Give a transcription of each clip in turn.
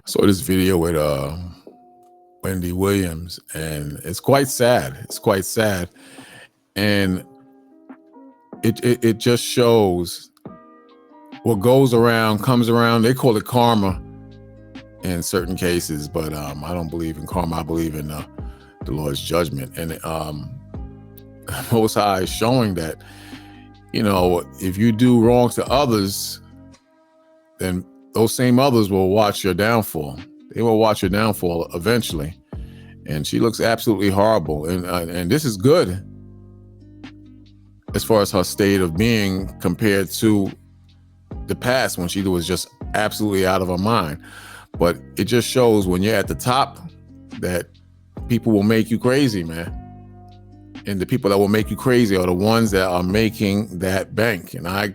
Saw this video with Wendy Williams, and it's quite sad. It's quite sad, and it just shows what goes around comes around. They call it karma in certain cases, but I don't believe in karma. I believe in the Lord's judgment, and Most High is showing that if you do wrong to others, then those same others will watch your downfall. They will watch your downfall eventually. And she looks absolutely horrible. And this is good as far as her state of being compared to the past when she was just absolutely out of her mind. But it just shows when you're at the top that people will make you crazy, man. And the people that will make you crazy are the ones that are making that bank. And I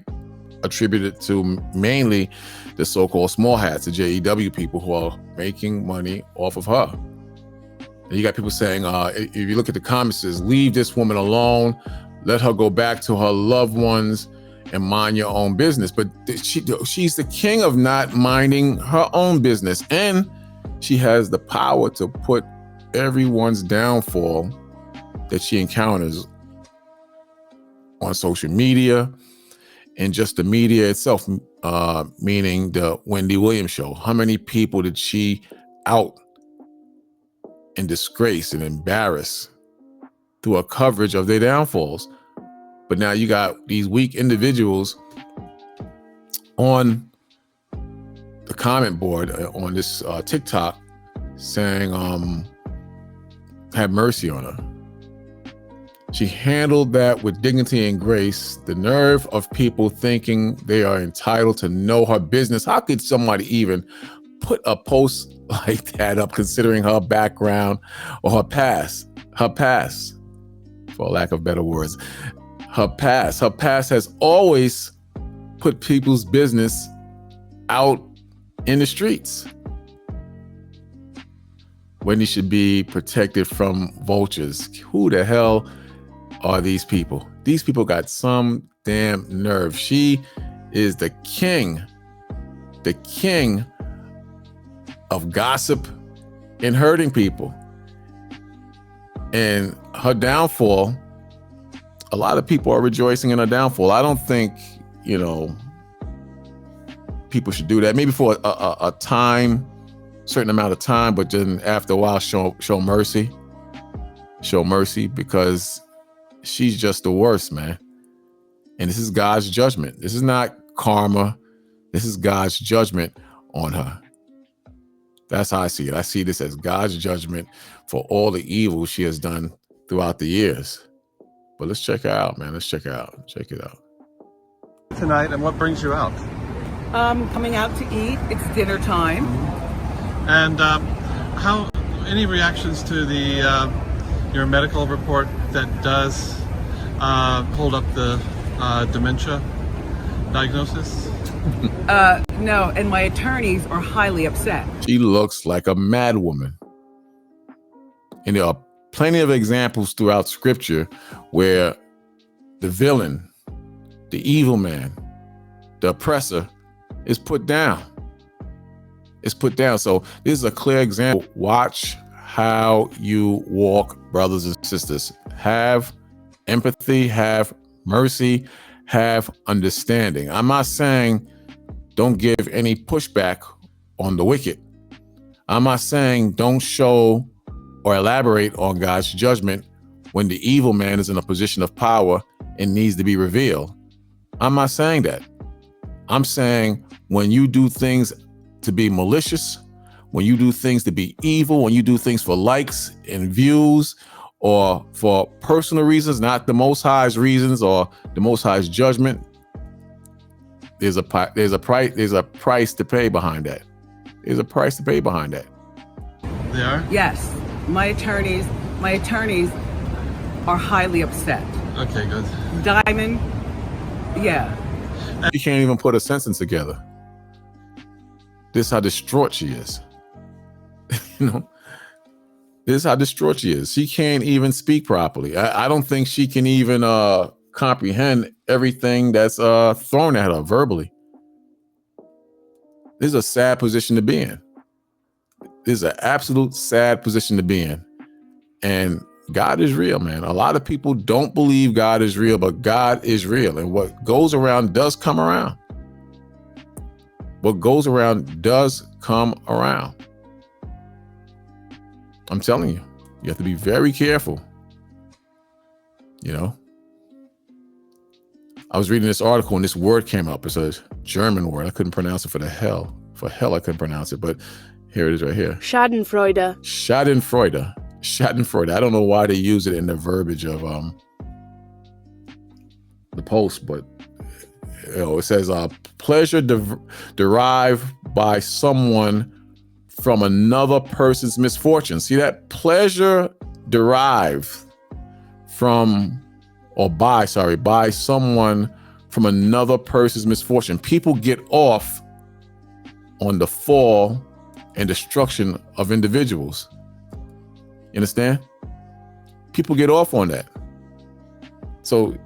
attribute it to mainly the so-called small hats, the JEW people who are making money off of her. And you got people saying, if you look at the comments, it says, leave this woman alone, let her go back to her loved ones and mind your own business. But she's the king of not minding her own business. And she has the power to put everyone's downfall that she encounters on social media and just the media itself, meaning the Wendy Williams show. How many people did she out and disgrace and embarrass through a coverage of their downfalls? But now you got these weak individuals on the comment board on this TikTok saying, have mercy on her. She handled that with dignity and grace. The nerve of people thinking they are entitled to know her business. How could somebody even put a post like that up, considering her background or her past, for lack of better words? Her past has always put people's business out in the streets. Wendy should be protected from vultures. Who the hell are these people? These people got some damn nerve. She is the king of gossip and hurting people. And her downfall, a lot of people are rejoicing in her downfall. I don't think, people should do that. Maybe for a time, certain amount of time, but then after a while, show mercy. Show mercy, because she's just the worst, man. And this is God's judgment. This is not karma. This is God's judgment on her. That's how I see it. I see this as God's judgment for all the evil she has done throughout the years. But let's check her out, man. Let's check her out. Check it out. Tonight, and what brings you out? Coming out to eat. It's dinner time. And any reactions to your medical report that does hold up the dementia diagnosis? No, and my attorneys are highly upset. She looks like a mad woman. And there are plenty of examples throughout scripture where the villain, the evil man, the oppressor is put down. It's put down. So this is a clear example. Watch how you walk, brothers and sisters. Have empathy, have mercy, have understanding. I'm not saying don't give any pushback on the wicked. I'm not saying don't show or elaborate on God's judgment when the evil man is in a position of power and needs to be revealed. I'm not saying that. I'm saying when you do things to be malicious, when you do things to be evil, when you do things for likes and views or for personal reasons, not the Most High's reasons or the Most High's judgment, there's a price to pay behind that. There's a price to pay behind that. They are? Yes, my attorneys are highly upset. Okay, good. Diamond, yeah. She can't even put a sentence together. This is how distraught she is. This is how distraught she is. She can't even speak properly. I don't think she can even comprehend everything that's thrown at her verbally. This is a sad position to be in. is an absolute sad position to be in. And God is real, man. A lot of people don't believe God is real, but God is real. And what goes around does come around. What goes around does come around. I'm telling you, you have to be very careful. You know, I was reading this article and this word came up. It's a German word. I couldn't pronounce it for hell, I couldn't pronounce it, but here it is right here. Schadenfreude. Schadenfreude. Schadenfreude. I don't know why they use it in the verbiage of the post, but it says pleasure derived by someone from another person's misfortune. See that? Pleasure derived by someone from another person's misfortune. People get off on the fall and destruction of individuals. You understand? People get off on that. So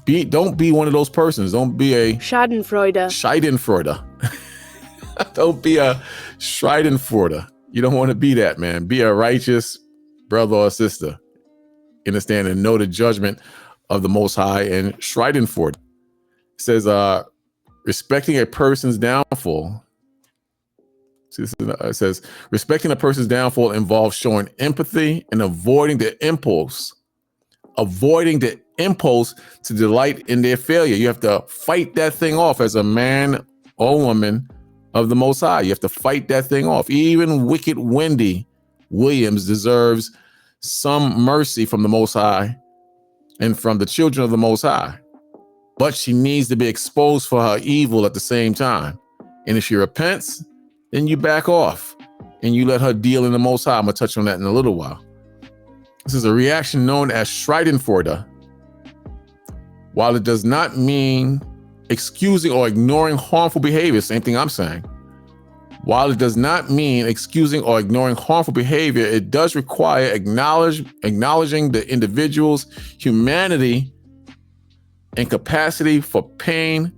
don't be one of those persons. Don't be a Schadenfreude. Don't be a Schadenfreude. You don't want to be that, man. Be a righteous brother or sister. Understand and know the judgment of the Most High and Schadenfreude. It says, respecting a person's downfall. It says, respecting a person's downfall involves showing empathy and avoiding the impulse to delight in their failure. You have to fight that thing off as a man or woman of the Most High. You have to fight that thing off. Even wicked Wendy Williams deserves some mercy from the Most High and from the children of the Most High. But she needs to be exposed for her evil at the same time. And if she repents, then you back off and you let her deal in the Most High. I'm going to touch on that in a little while. This is a reaction known as Schadenfreude. While it does not mean excusing or ignoring harmful behavior, same thing I'm saying. While it does not mean excusing or ignoring harmful behavior, it does require acknowledging the individual's humanity and capacity for pain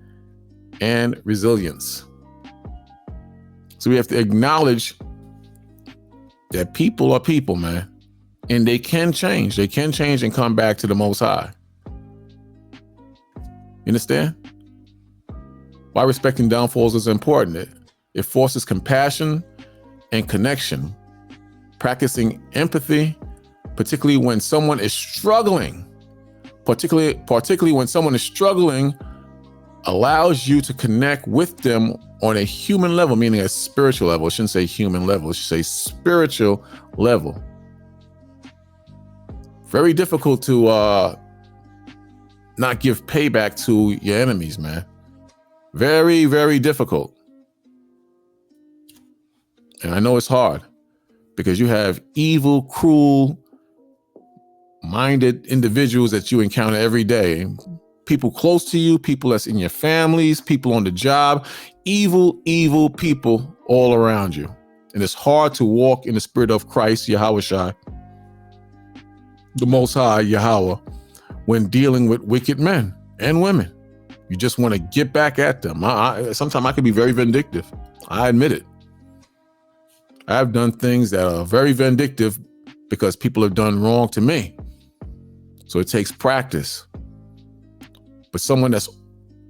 and resilience. So we have to acknowledge that people are people, man. And they can change. They can change and come back to the Most High. You understand? Why respecting downfalls is important. It forces compassion and connection. Practicing empathy, particularly when someone is struggling, particularly when someone is struggling, allows you to connect with them on a human level, meaning a spiritual level. I shouldn't say human level. I should say spiritual level. Very difficult to not give payback to your enemies, man. Very, very difficult. And I know it's hard because you have evil, cruel minded individuals that you encounter every day. People close to you, people that's in your families, people on the job, evil, evil people all around you. And it's hard to walk in the spirit of Christ, Yahushua, the Most High, Yahweh, when dealing with wicked men and women. You just want to get back at them. Sometimes I can be very vindictive. I admit it. I've done things that are very vindictive because people have done wrong to me. So it takes practice. But someone that's,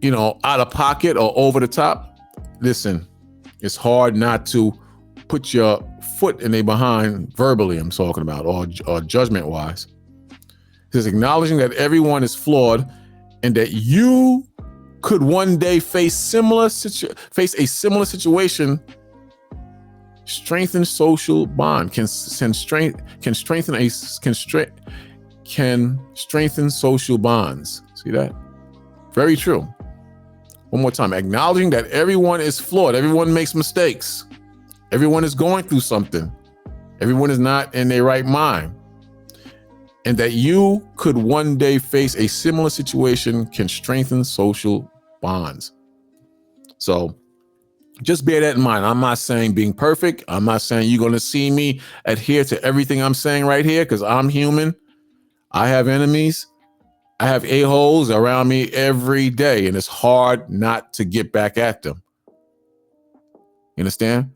out of pocket or over the top, listen, it's hard not to put your foot in their behind verbally, I'm talking about, or judgment wise. It says acknowledging that everyone is flawed and that you could one day face a similar situation. Strengthen social bond can strengthen social bonds. See that? Very true. One more time. Acknowledging that everyone is flawed. Everyone makes mistakes. Everyone is going through something. Everyone is not in their right mind. And that you could one day face a similar situation can strengthen social bonds. So just bear that in mind. I'm not saying being perfect. I'm not saying you're going to see me adhere to everything I'm saying right here because I'm human. I have enemies. I have a-holes around me every day, and it's hard not to get back at them. You understand?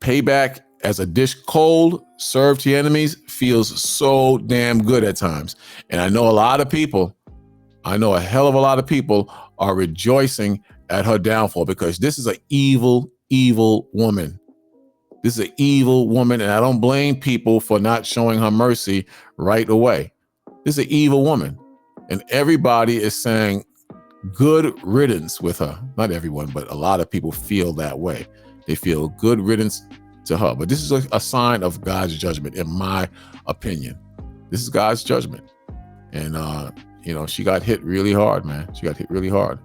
Payback as a dish cold served to your enemies feels so damn good at times. And I know a lot of people, I know a hell of a lot of people are rejoicing at her downfall because this is an evil, evil woman. This is an evil woman, and I don't blame people for not showing her mercy right away. This is an evil woman. And everybody is saying good riddance with her. Not everyone, but a lot of people feel that way. They feel good riddance to her. But this is a sign of God's judgment, in my opinion. This is God's judgment. And, she got hit really hard, man. She got hit really hard.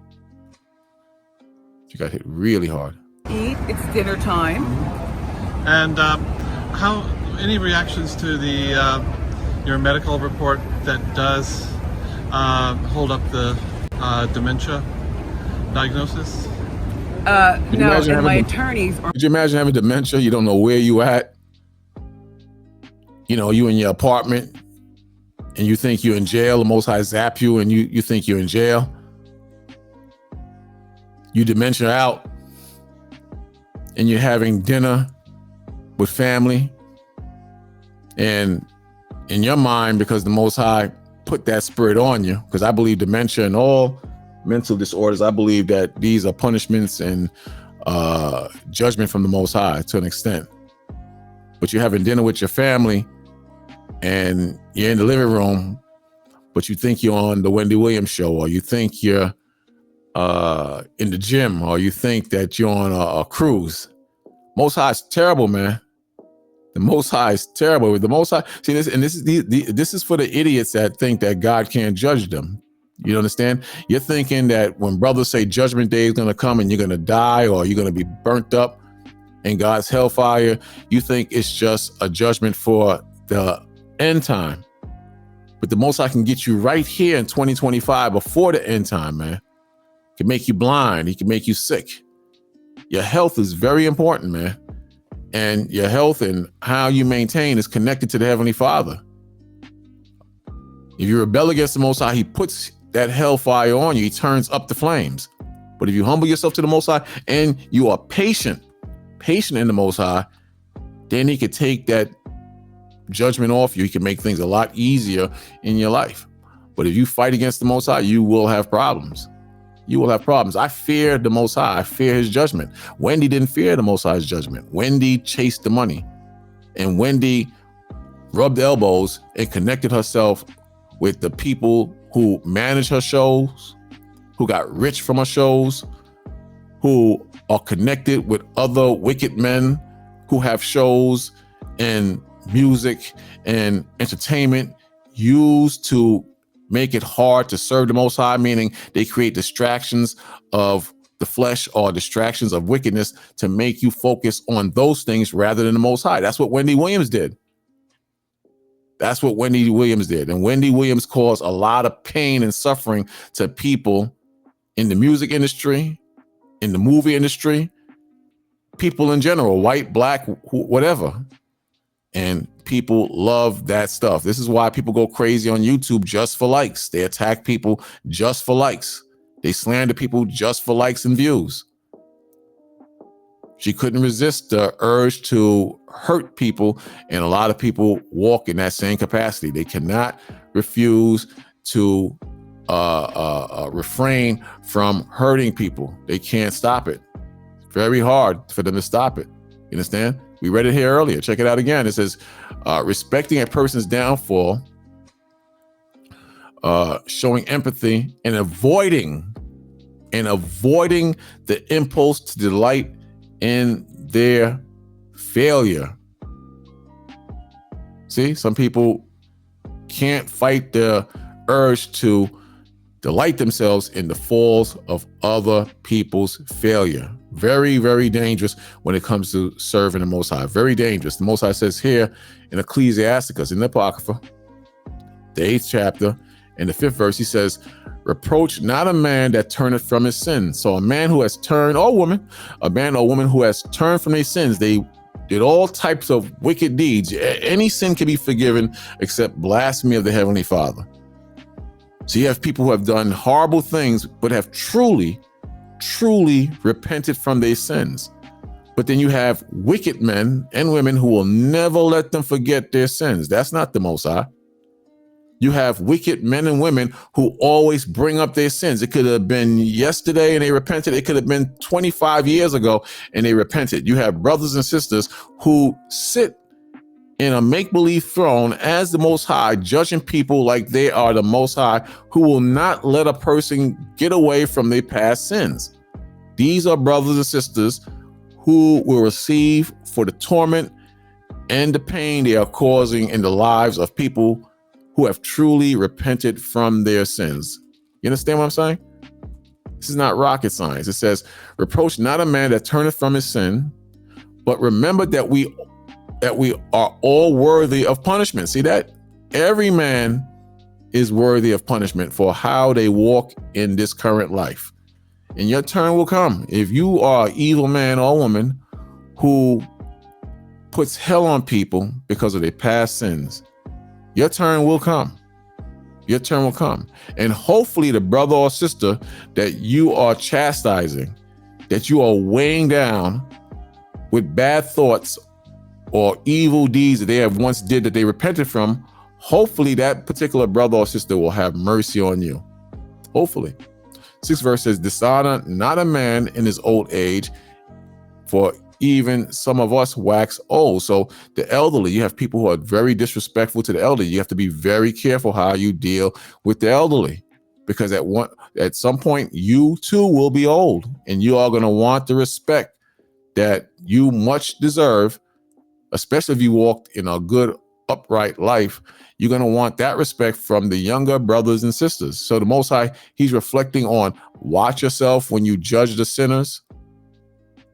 She got hit really hard. Eat, it's dinner time. And how any reactions to the your medical report that does hold up the dementia diagnosis? No, and my attorneys are... Could you imagine having dementia? You don't know where you at. You in your apartment and you think you're in jail. The Most High zap you and you think you're in jail. You dementia out and you're having dinner with family. And in your mind, because the Most High put that spirit on you, because I believe dementia and all mental disorders, I believe that these are punishments and judgment from the Most High to an extent. But you're having dinner with your family and you're in the living room, but you think you're on the Wendy Williams show, or you think you're in the gym, or you think that you're on a cruise. Most High is terrible, man. The Most High is terrible. The Most High, see this, and this is for the idiots that think that God can't judge them. You understand? You're thinking that when brothers say Judgment Day is going to come and you're going to die or you're going to be burnt up in God's hellfire, you think it's just a judgment for the end time. But the Most High can get you right here in 2025 before the end time, man. He can make you blind. He can make you sick. Your health is very important, man. And your health and how you maintain is connected to the Heavenly Father. If you rebel against the Most High, He puts that hellfire on you. He turns up the flames. But if you humble yourself to the Most High and you are patient in the Most High, then He could take that judgment off you. He can make things a lot easier in your life. But if you fight against the Most High, you will have problems. You will have problems. I fear the Most High. I fear His judgment. Wendy didn't fear the Most High's judgment. Wendy chased the money. And Wendy rubbed elbows and connected herself with the people who manage her shows, who got rich from her shows, who are connected with other wicked men who have shows and music and entertainment used to make it hard to serve the Most High, meaning they create distractions of the flesh or distractions of wickedness to make you focus on those things rather than the Most High. That's what Wendy Williams did. That's what Wendy Williams did. And Wendy Williams caused a lot of pain and suffering to people in the music industry, in the movie industry, people in general, white, black, whatever. And people love that stuff. This is why people go crazy on YouTube just for likes. They attack people just for likes. They slander people just for likes and views. She couldn't resist the urge to hurt people, and a lot of people walk in that same capacity. They cannot refuse to refrain from hurting people. They can't stop it. It's very hard for them to stop it. You understand? We read it here earlier. Check it out again. It says, respecting a person's downfall, showing empathy, and avoiding the impulse to delight in their failure. See, some people can't fight the urge to delight themselves in the falls of other people's failure. Very, very dangerous when it comes to serving the Most High. Very dangerous. The Most High says here in Ecclesiasticus, in the Apocrypha, the 8th chapter, in the 5th verse, He says, reproach not a man that turneth from his sins. So a man who has turned, or woman, a man or woman who has turned from their sins, they did all types of wicked deeds. Any sin can be forgiven except blasphemy of the Heavenly Father. So you have people who have done horrible things, but have truly repented from their sins. But then you have wicked men and women who will never let them forget their sins. That's not the Most High. You have wicked men and women who always bring up their sins. It could have been yesterday and they repented. It could have been 25 years ago and they repented. You have brothers and sisters who sit in a make-believe throne as the Most High, judging people like they are the Most High, who will not let a person get away from their past sins. These are brothers and sisters who will receive for the torment and the pain they are causing in the lives of people who have truly repented from their sins. You understand what I'm saying? This is not rocket science. It says, reproach not a man that turneth from his sin, but remember that we are all worthy of punishment. See that? Every man is worthy of punishment for how they walk in this current life. And your turn will come. If you are an evil man or woman who puts hell on people because of their past sins, your turn will come. Your turn will come. And hopefully the brother or sister that you are chastising, that you are weighing down with bad thoughts or evil deeds that they have once did that they repented from, hopefully that particular brother or sister will have mercy on you. Hopefully. 6th verse says, dishonor not a man in his old age, for even some of us wax old. So the elderly, you have people who are very disrespectful to the elderly. You have to be very careful how you deal with the elderly, because at some point you too will be old, and you are going to want the respect that you much deserve, especially if you walked in a good, upright life. You're going to want that respect from the younger brothers and sisters. So the Most High, he's reflecting on, watch yourself when you judge the sinners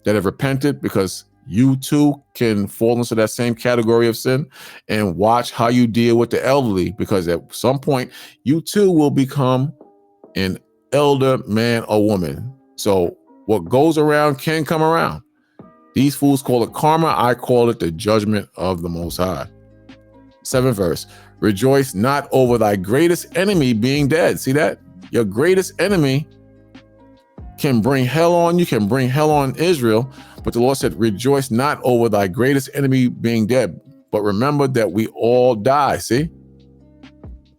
that have repented, because you too can fall into that same category of sin. And watch how you deal with the elderly, because at some point you too will become an elder man or woman. So what goes around can come around. These fools call it karma. I call it the judgment of the Most High. 7th verse, rejoice not over thy greatest enemy being dead. See that? Your greatest enemy can bring hell on you, can bring hell on Israel. But the Lord said, rejoice not over thy greatest enemy being dead, but remember that we all die. See?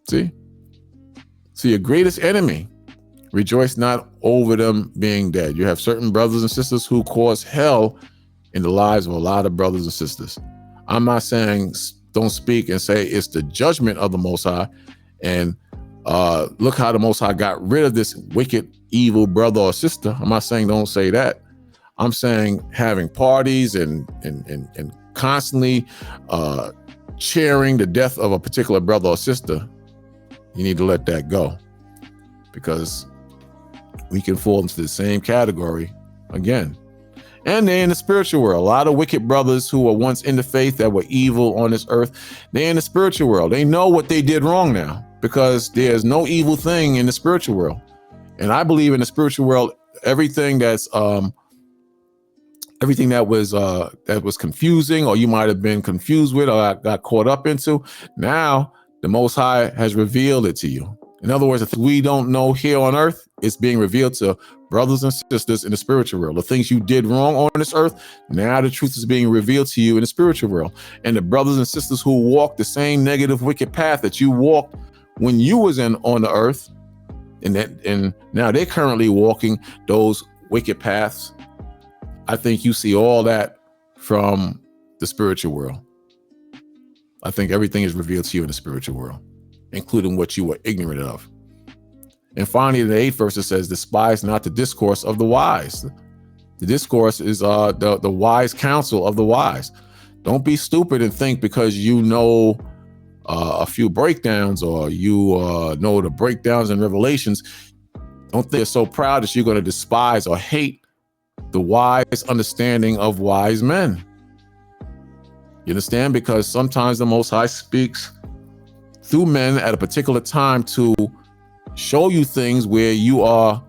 So your greatest enemy, rejoice not over them being dead. You have certain brothers and sisters who cause hell in the lives of a lot of brothers and sisters. I'm not saying don't speak and say it's the judgment of the Most High, and look how the Most High got rid of this wicked, evil brother or sister. I'm not saying don't say that. I'm saying having parties and constantly cheering the death of a particular brother or sister, you need to let that go, because we can fall into the same category again. And they're in the spiritual world. A lot of wicked brothers who were once in the faith that were evil on this earth, they're in the spiritual world. They know what they did wrong now, because there's no evil thing in the spiritual world. And I believe in the spiritual world, everything that was confusing, or you might have been confused with, or got caught up into, now the Most High has revealed it to you. In other words, if we don't know here on earth, it's being revealed to brothers and sisters in the spiritual world. The things you did wrong on this earth, now the truth is being revealed to you in the spiritual world. And the brothers and sisters who walk the same negative, wicked path that you walked when you was on the earth, and now they're currently walking those wicked paths. I think you see all that from the spiritual world. I think everything is revealed to you in the spiritual world, including what you were ignorant of. And finally, in the 8th verse, it says, despise not the discourse of the wise. The discourse is the wise counsel of the wise. Don't be stupid and think because you know a few breakdowns, or you know the breakdowns and revelations, don't think you're so proud that you're going to despise or hate the wise understanding of wise men. You understand? Because sometimes the Most High speaks through men at a particular time to show you things where you are,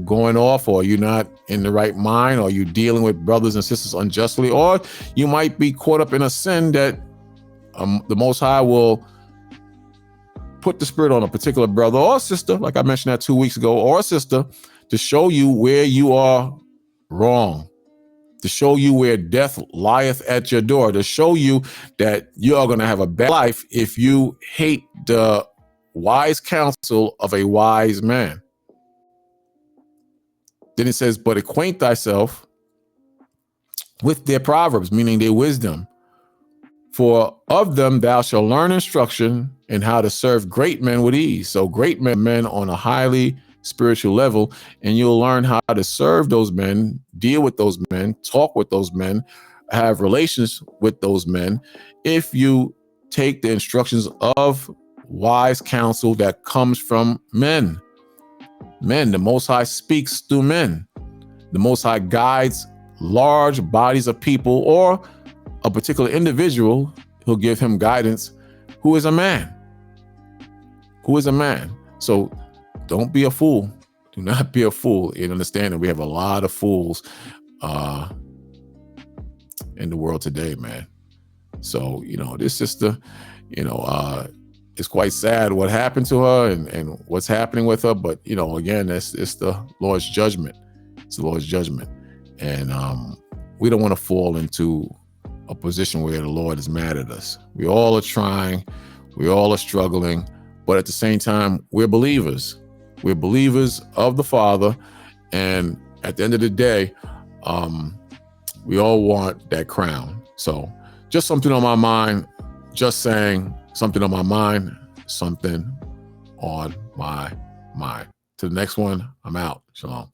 going off, or you're not in the right mind, or you're dealing with brothers and sisters unjustly, or you might be caught up in a sin that the Most High will put the spirit on a particular brother or sister, like I mentioned that 2 weeks ago, or a sister, to show you where you are wrong. to show you where death lieth at your door, to show you that you are going to have a bad life if you hate the wise counsel of a wise man. Then it says, but acquaint thyself with their proverbs, meaning their wisdom. For of them thou shalt learn instruction in how to serve great men with ease. So great men on a highly spiritual level, and you'll learn how to serve those men, deal with those men, talk with those men, have relations with those men, if you take the instructions of wise counsel that comes from men. Men, the Most High speaks through men. The Most High guides large bodies of people, or a particular individual. He'll give him guidance who is a man. Who is a man. So don't be a fool. Do not be a fool. And understand that we have a lot of fools in the world today, man. So, this sister, it's quite sad what happened to her and what's happening with her. But, again, it's the Lord's judgment. It's the Lord's judgment. And we don't want to fall into a position where the Lord is mad at us. We all are trying. We all are struggling. But at the same time, we're believers. We're believers of the Father. And at the end of the day, we all want that crown. So just something on my mind, just saying something on my mind, something on my mind. To the next one, I'm out. Shalom.